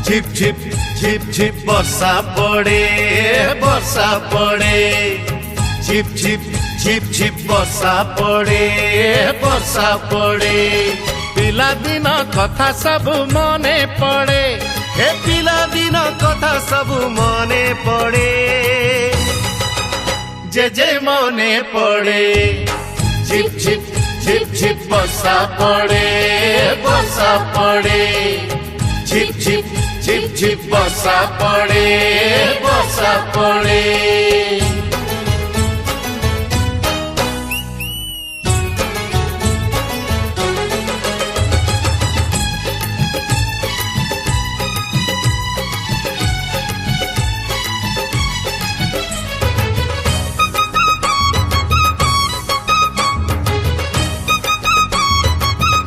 ঝিপ ঝিপ ঝিপ ঝিপ বর্ষা পড়ে বর্ষা পড়ে ঝিপ ঝিপ ঝিপ ঝিপ বর্ষা পড়ে বর্ষা পড়ে পিলাদিন কথা সবু মনে পড়ে हे पिलादिन कथा सब मने पड़े जे मने पड़े ঝিপ ঝিপ ঝিপ ঝিপ বর্ষা পড়ে বর্ষা পড়ে ঝিপ ঝিপ ঝিপ ঝিপ বর্ষা পড়ে বর্ষা পড়ে।